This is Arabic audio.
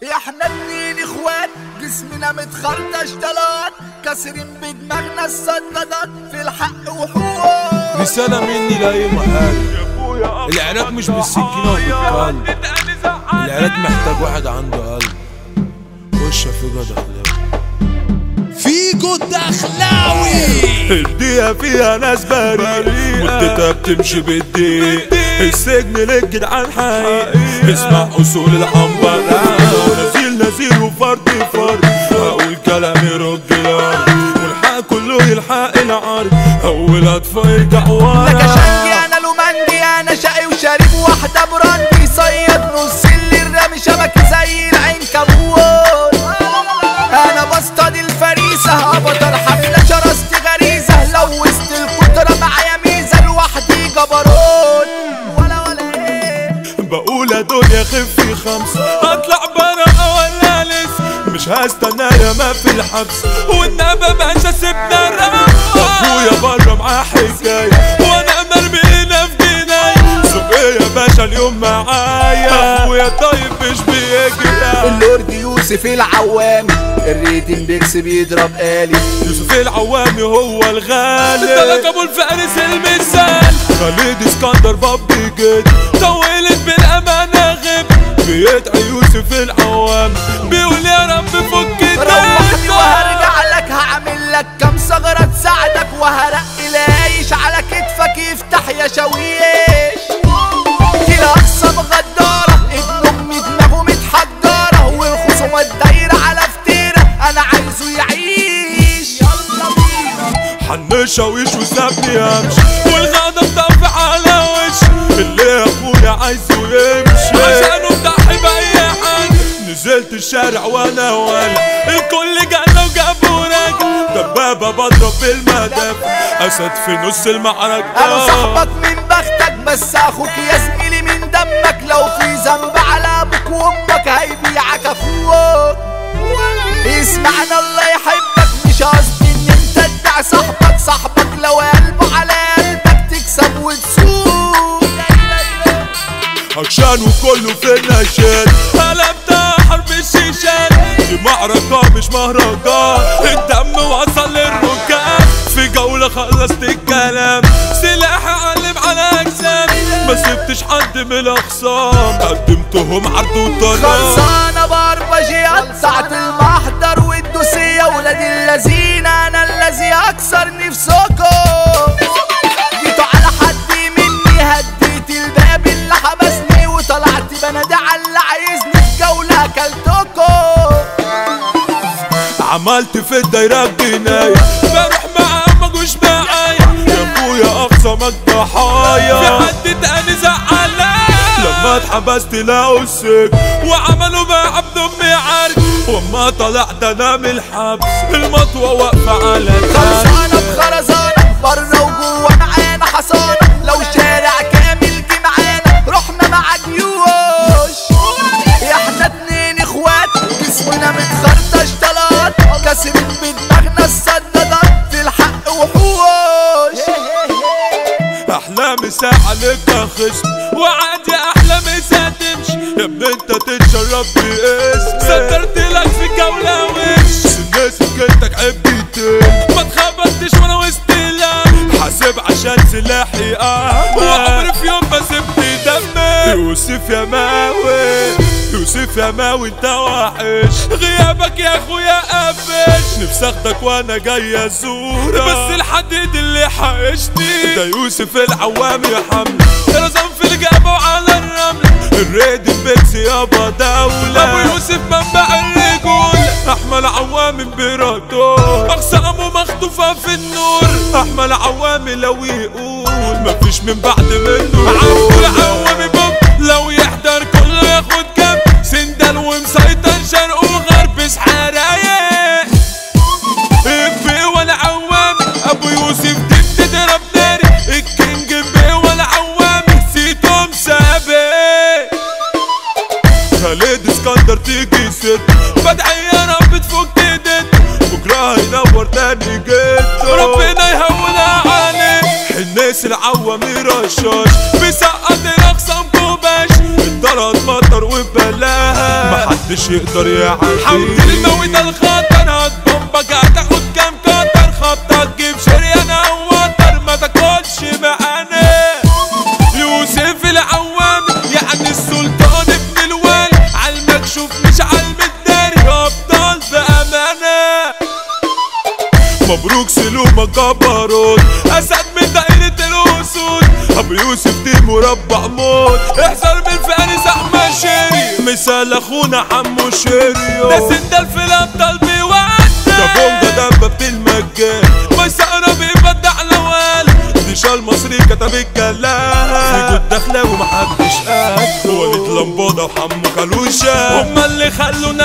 احنا اتنين اخوات جسمنا متخرطش طلات كاسرين بدماغنا الصدادات في الحق وحوار. رسالة مني لأي محل، العراق مش بالسكينة وبالقلب، العراق محتاج واحد عنده قلب. وش فيجو دخلاوي، فيجو دخلاوي. الدقيقة فيها ناس بريئة مدتها بتمشي بالدقيق، السجن للجدعان حقيقي. اسمع اصول العنبر، نزيل وفرد هقول كلامي رجلان والحق كله يلحق العرض. اول اطفال يرجع ورا لك شنجي انا لومانجي، انا شقي وشارب واحدة براندي، صيد نص اللي الرامي شبكي زي العنكبوت. انا بصطاد الفريسة ابطل حفلة شرست غريزة، لو وسط القدرة معايا ميزة لوحدي جبروت. بقول يا دنيا خفي خمسة هطلع برا ولا لسه، مش هستنى يا ما في الحبس والنبى باشا سيبنا الرقم. ابويا برا معاه حكاية وانا مرمي هنا في جناية، سوق ايه يا باشا اليوم معايا، ابويا طيب مش بيجي. اللورد يوسف العوامي الريتم بيكس بيضرب آلي، يوسف العوامي هو الغالي، ده لقبه الفارس المثال. خالد اسكندر بابي جد طولت بالامانه غب، بيدعي يوسف العوامي بيقول يا رب فك روحني وهرجع لك، هعمل لك كام ثغره تساعدك، وهرقي لايش على كتفك يفتح يا شويش. دي الاقسام غداره ابن امي دماغه متحجره، والخصومات دايره على فتيره انا عايزه يعيش. يلا بينا حنشة ويش وسابني امشي، والغضب طافح على وشي، اللي اخويا عايزه يمشي عشانه ضحي باي حاجه. نزلت الشارع وانا الكل جانا وجابوا راجل، دبابه بضرب بالمدافع، اسد في نص المعركه. انا صاحبك من بختك بس اخوك يا زميلي من دمك، لو في ذنب على ابوك وامك هيبيعك اخوك. اسمعنا الله يحبك، مش قصدي ان انت تدع صاحبك لو قلبه على قلبك تكسب وتسوق. عشان وكله في النشال قلبتها حرب الشيشان، دي معركة مش مهرجان، الدم وصل للركاب، في جولة خلصت الكلام، سلاحي علم على اجسامي، ما سبتش حد من الاخصام، قدمتهم عرض وطلب. خلصانة باربجي قطعت المحضر والدوسية، ولاد اللذين انا الذي اكسر نفسكم. جيتوا على حد مني هديت الباب اللي حبسني، وطلعت بنادي على اللي عايزني في جولة اكلتكم. عملت في الدايرة جناية، بروح معاه مجوش معايا، يا ابويا اقسمك ضحايا، في حد تاني زعلان لما اتحبست لقوا السجن، وعملوا مع عبد امي عرج، واما طلعت انا من الحبس المطوة واقفة على خلصانة بخرزانة بره وجوه معانا حصانة، لو شارع كامل جه معانا رحنا مع جيوش. احنا اتنين اخوات جسمنا متخرطش طلات، كاسرين بدماغنا الصدادات في الحق وحوش. احلامي ساعة لك خصم وعادي احلامي تمشي، يا ابني انت تتشرف باسمي، سترت لك في جولة وش الناس سكتك عبيتين، ما اتخبطتش وانا وسط لام، حاسب عشان سلاحي وعمري في يوم ما سبت دمي. يوسف يا ماوي يوسف يا ماوي انت وحش، غيابك يا اخويا قفش، نفسي اخدك وانا جاي ازورك، بس الحديد اللي حقشني ده يوسف العوامي يا حمد، رزم في الجبهة وعلى الرمل، الريد البيكس يابا دولة، ابو يوسف منبع الرجول، احمد عوامي امبراطور، اقسامه مخطوفة في النور، احمد عوامي لو يقول مفيش من بعد منه، عبد العوامي بوب لو يحضر كله ياخد كام، سندل ومسيطر شرق وغرب اسحار رايق، ابي ولا عوامي ابو يوسف دي بتضرب ناري، الكينج ابي ولا عوامي سيتهم سابق، خالد اسكندر تيجي ست، بدعي يا رب تفك ايدك، بكره هينور تاني جد، ربنا يهونها عليك. الناس العوامي رشاش بيسقط الاقسام وباش الدار اتمطر وبلاها محدش يقدر يعدي حمد الموت الخطر هتبومبك هتاخد كام قطر خبطك جيب شريان او وتر ما تاكلش معانا يوسف العوام يعني السلطان ابن الوالي عالمكشوف مش عالمداري ابطال بامانه مبروك سلومة جبروت اسد من دائرة الاسود ابو يوسف دي مربع موت احذر من فارس احمد شيري مثال اخونا حمو شيريو ده سندال في الابطال بيودي ده بونجا دبة المجان ميسرة بيبدع لوالي ديشا المصري كتب الكلام في جود دخلاوي ومحدش قال وليد لمبوضة وحمو كالوشة هما اللي خلونا